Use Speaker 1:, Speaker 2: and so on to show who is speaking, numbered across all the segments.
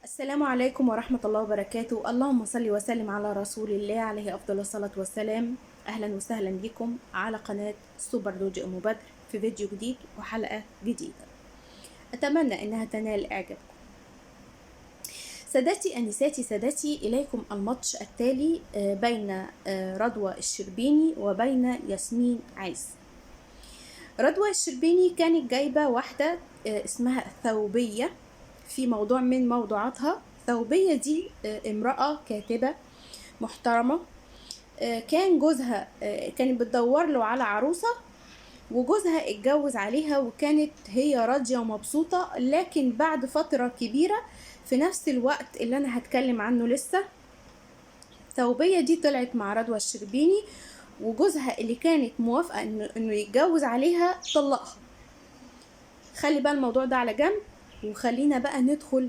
Speaker 1: السلام عليكم ورحمة الله وبركاته. اللهم صل وسلم على رسول الله عليه أفضل الصلاة والسلام. أهلا وسهلا بكم على قناة سوبر دوج أم بدر في فيديو جديد وحلقة جديدة أتمنى أنها تنال إعجابكم. سادتي أنساتي سادتي، إليكم الماتش التالي بين رضوى الشربيني وبين ياسمين عز. رضوى الشربيني كانت جايبة واحدة اسمها ثوبية في موضوع من موضوعاتها. ثوبية دي امرأة كاتبة محترمة، كان جوزها كانت بتدور له على عروسة وجوزها اتجوز عليها وكانت هي راضية ومبسوطة، لكن بعد فترة كبيرة في نفس الوقت اللي انا هتكلم عنه لسه ثوبية دي طلعت مع رضوى الشربيني وجوزها اللي كانت موافقة انه يتجوز عليها طلقها. خلي بقى الموضوع ده على جنب وخلينا بقى ندخل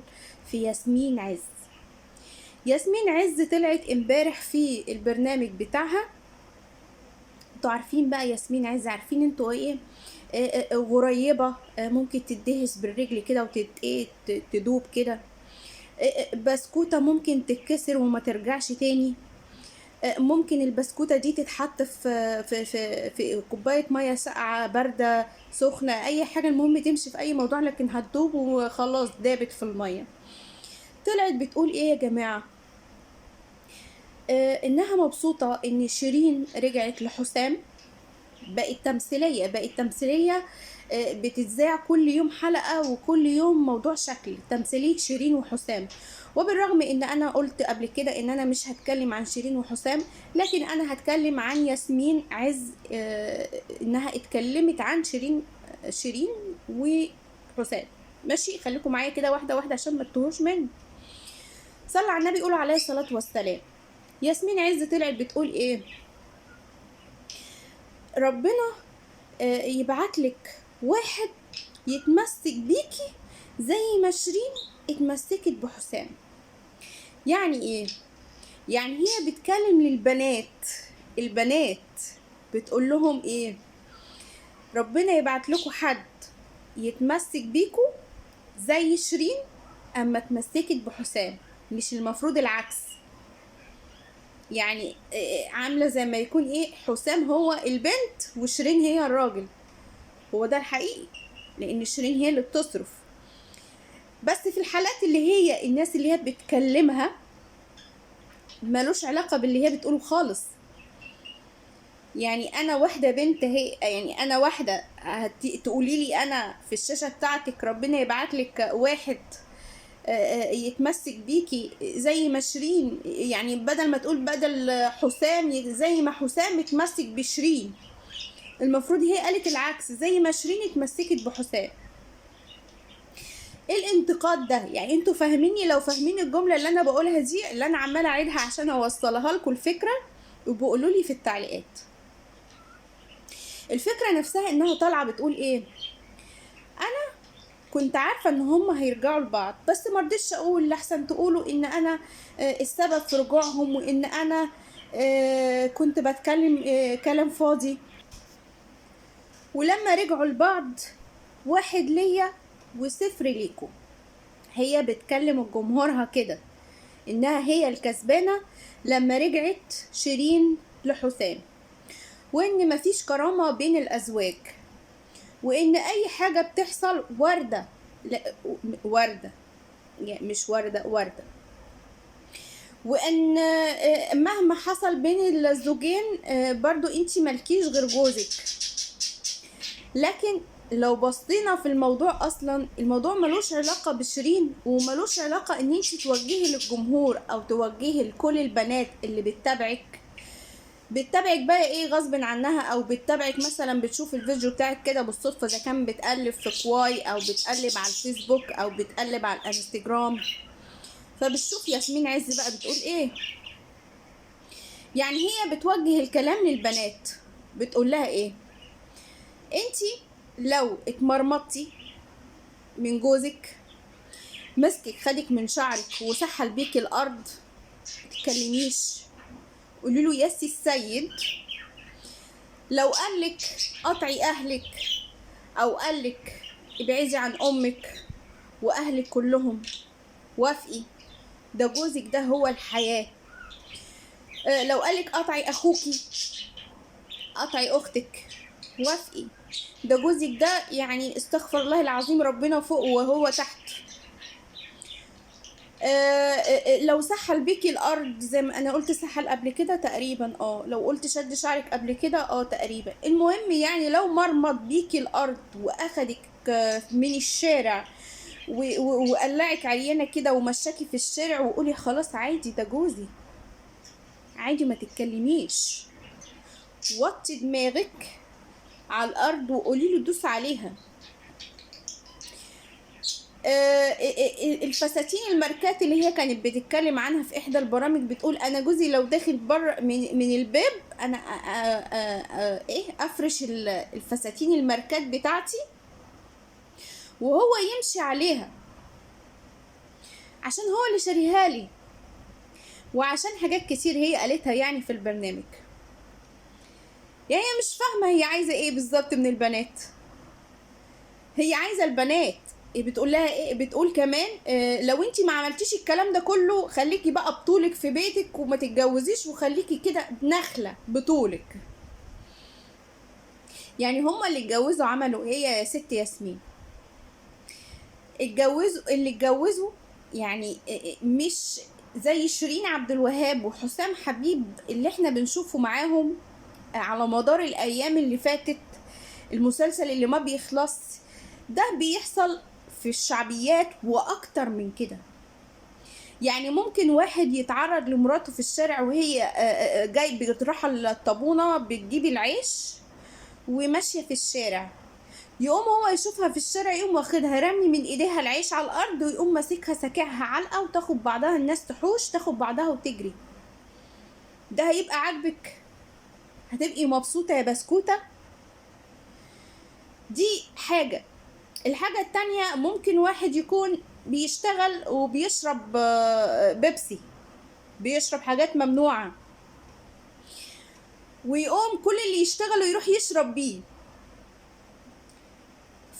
Speaker 1: في ياسمين عز. ياسمين عز طلعت امبارح في البرنامج بتاعها. انتوا عارفين بقى ياسمين عز، عارفين انتوا ايه؟ غريبة، ممكن تدهس بالرجل كده تدوب كده. بسكوتة ممكن تتكسر وما ترجعش تاني. ممكن البسكوتة دي تتحط في كوباية مية ساقعة باردة سخنة اي حاجة، المهم تمشي في اي موضوع لكن هتدوب وخلاص دابت في المية. طلعت بتقول ايه يا جماعة؟ انها مبسوطة ان شيرين رجعت لحسام، بقت تمثيلية بتتذاع كل يوم حلقة وكل يوم موضوع شكل تمثيلية شيرين وحسام. وبالرغم ان انا قلت قبل كده ان انا مش هتكلم عن شيرين وحسام، لكن انا هتكلم عن ياسمين عز، انها اتكلمت عن شيرين وحسام. ماشي، خليكم معايا كده واحدة واحدة عشان ما تتوهوش مني. صلى على النبي قولوا عليه الصلاة والسلام. ياسمين عز طلعت بتقول ايه؟ ربنا يبعتلك واحد يتمسك بيكي زي ما شيرين اتمسكت بحسام. يعني ايه؟ يعني هي بتكلم البنات بتقول لهم ايه؟ ربنا يبعت لكم حد يتمسك بيكو زي شيرين اما اتمسكت بحسام، مش المفروض العكس. يعني عامله زي ما يكون ايه، حسام هو البنت وشيرين هي الراجل. هو ده الحقيقي، لان شيرين هي اللي بتصرف. بس في الحالات اللي هي الناس اللي هي بتكلمها ملوش علاقه باللي هي بتقوله خالص. يعني انا واحده بنت، هي يعني انا واحده تقولي لي انا في الشاشه بتاعتك ربنا يبعت لك واحد يتمسك بيكي زي ما شيرين، يعني بدل ما تقول بدل حسام زي ما حسام اتمسك بشيرين، المفروض هي قالت العكس، زي ما شيرين اتمسكت بحسام. ايه الانتقاد ده؟ يعني انتوا فاهميني؟ لو فاهمين الجمله اللي انا بقولها دي اللي انا عماله اعيدها عشان اوصلها لكم الفكره، وبقولوا لي في التعليقات. الفكره نفسها انها طالعه بتقول ايه؟ انا كنت عارفه ان هم هيرجعوا لبعض بس ما رضيتش اقول لحسن تقولوا ان انا السبب في رجوعهم، وان انا كنت بتكلم كلام فاضي. ولما رجعوا لبعض، واحد ليا وصفر ليكم. هي بتكلم جمهورها كده انها هي الكسبانه لما رجعت شيرين لحسام، وان مفيش كرامه بين الازواج، وان اي حاجه بتحصل ورده. لا، ورده يعني مش ورده. وان مهما حصل بين الزوجين برضو انتي ملكيش غير جوزك. لكن لو بصينا في الموضوع، اصلا الموضوع ملوش علاقه بشيرين وملوش علاقه ان انتي توجهي للجمهور او توجهي لكل البنات اللي بتتابعك بقى ايه غصب عنها، او بتتابعك مثلا بتشوف الفيديو بتاعك كده بالصدفه اذا كان بتقلب في كواي او بتقلب على الفيسبوك او بتقلب على الانستجرام، فبتشوف ياسمين عز بقى بتقول ايه. يعني هي بتوجه الكلام للبنات، بتقول لها ايه؟ انتي لو اتمرمطتي من جوزك، مسكك خدك من شعرك وسحل بيك الارض، متتكلميش، قولي له يا سي السيد. لو قالك قطعي اهلك او قالك ابعدي عن امك واهلك كلهم وافقي، ده جوزك ده هو الحياة. لو قالك قطعي اخوكي، قطعي اختك، وافقي، ده جوزك ده يعني استغفر الله العظيم ربنا فوق وهو تحت. لو سحل بيكي الارض زي ما انا قلت سحل قبل كده تقريبا، لو قلت شد شعرك قبل كده تقريبا، المهم يعني لو مرمط بيكي الارض واخدك من الشارع وقلعك عريانه كده ومشاكي في الشارع، وقولي خلاص عادي ده جوزي، عادي ما تتكلميش، وطي دماغك على الارض وقولي له دوس عليها. الفساتين الماركات اللي هي كانت بتتكلم عنها في احدى البرامج، بتقول انا جوزي لو داخل بره من الباب انا افرش الفساتين الماركات بتاعتي وهو يمشي عليها، عشان هو اللي شاريها لي، وعشان حاجات كتير هي قالتها يعني في البرنامج. يعني مش فاهمه هي عايزه ايه بالظبط من البنات. هي عايزه البنات بتقول لها ايه؟ بتقول كمان لو انتي ما عملتيش الكلام ده كله خليكي بقى بطولك في بيتك وما تتجوزيش، وخليكي كده نخله بطولك. يعني هما اللي اتجوزوا عملوا ايه يا ست ياسمين؟ اللي اتجوزوا يعني مش زي شيرين عبد الوهاب وحسام حبيب اللي احنا بنشوفه معاهم على مدار الايام اللي فاتت، المسلسل اللي ما بيخلص ده بيحصل في الشعبيات واكتر من كده. يعني ممكن واحد يتعرض لمراته في الشارع وهي جاي بتروح الطابونة بتجيب العيش وماشية في الشارع، يقوم هو يشوفها في الشارع يقوم واخدها رمي من ايديها العيش على الارض ويقوم ماسكها ساكعها علقة وتاخد بعضها، الناس تحوش تاخد بعضها وتجري. ده هيبقى عاجبك؟ هتبقي مبسوطة يا بسكوتة؟ دي حاجة. الحاجة التانية ممكن واحد يكون بيشتغل وبيشرب بيبسي، بيشرب حاجات ممنوعة، ويقوم كل اللي يشتغل ويروح يشرب بيه،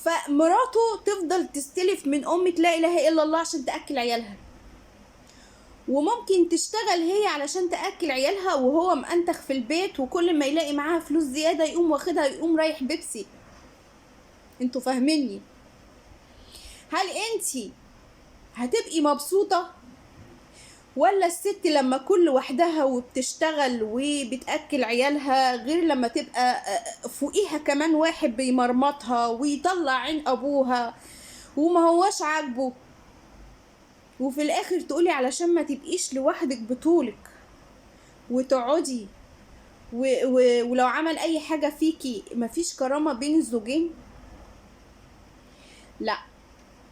Speaker 1: فمراته تفضل تستلف من أمة لا إله إلا الله عشان تأكل عيالها. وممكن تشتغل هي علشان تأكل عيالها وهو مأنتخ في البيت، وكل ما يلاقي معاها فلوس زيادة يقوم واخدها يقوم رايح بيبسي. انتوا فاهميني؟ هل انتي هتبقي مبسوطة؟ ولا الست لما كل وحدها وبتشتغل وبتأكل عيالها غير لما تبقى فوقيها كمان واحد بيمرمطها ويطلع عين أبوها وما هواش عاجبه، وفي الآخر تقولي علشان ما تبقيش لوحدك بطولك وتقعدي ولو عمل أي حاجة فيكي مفيش كرامة بين الزوجين؟ لا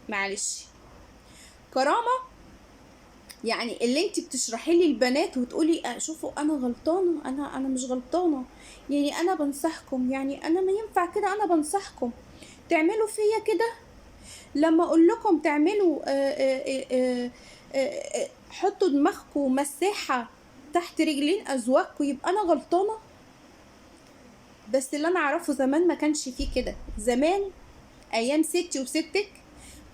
Speaker 1: معلش، كرامة يعني اللي انت بتشرحي لي البنات وتقولي شوفوا انا غلطانه، انا مش غلطانه، يعني انا بنصحكم، يعني انا ما ينفع كده، انا بنصحكم تعملوا فيا كده لما اقول لكم تعملوا حطوا دماغكم مساحه تحت رجلين ازواجكم، يبقى انا غلطانه؟ بس اللي انا اعرفه زمان ما كانش فيه كده. زمان ايام ستي وستك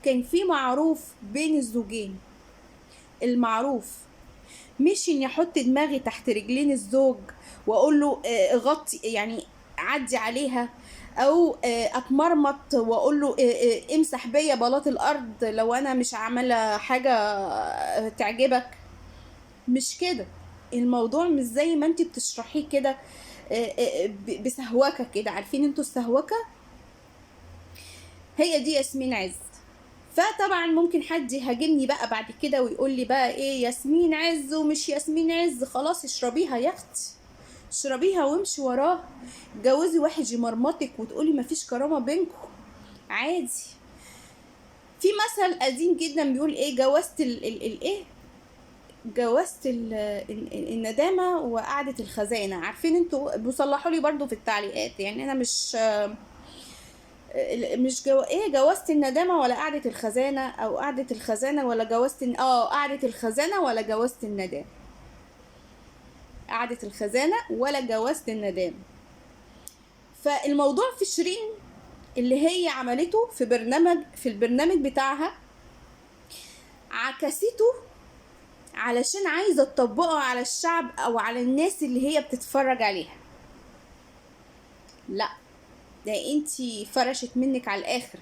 Speaker 1: كان في معروف بين الزوجين. المعروف مش اني احط دماغي تحت رجلين الزوج واقول له غطي يعني عدي عليها، او اتمرمط واقول له امسح بيا بلاط الارض لو انا مش عامله حاجه تعجبك. مش كده الموضوع، مش زي ما انت بتشرحيه كده بسهوكه كده. عارفين انتوا السهوكه؟ هي دي ياسمين عز. فطبعا ممكن حد يهاجمني بقى بعد كده ويقول لي بقى ايه ياسمين عز ومش ياسمين عز، خلاص اشربيها يا اختي، اشربيها وامشي وراه، جوزي واحد يمرمطك وتقولي مفيش كرامه بينكم، عادي. في مثل قديم جدا بيقول ايه؟ جوزت ايه، جوزت الندامه وقعدة الخزانه. عارفين انتوا؟ بيصلحوا لي برضو في التعليقات، يعني انا مش جوزت الندامة ولا قعدة الخزانة، او قعدة الخزانة ولا جوزت قعدة الخزانة ولا جوزت الندام، قعدة الخزانة ولا جوزت الندام. فالموضوع في شيرين اللي هي عملته في البرنامج بتاعها عكسته علشان عايزة تطبقه على الشعب او على الناس اللي هي بتتفرج عليها. لا، ده انتي فرشت منك على الاخر.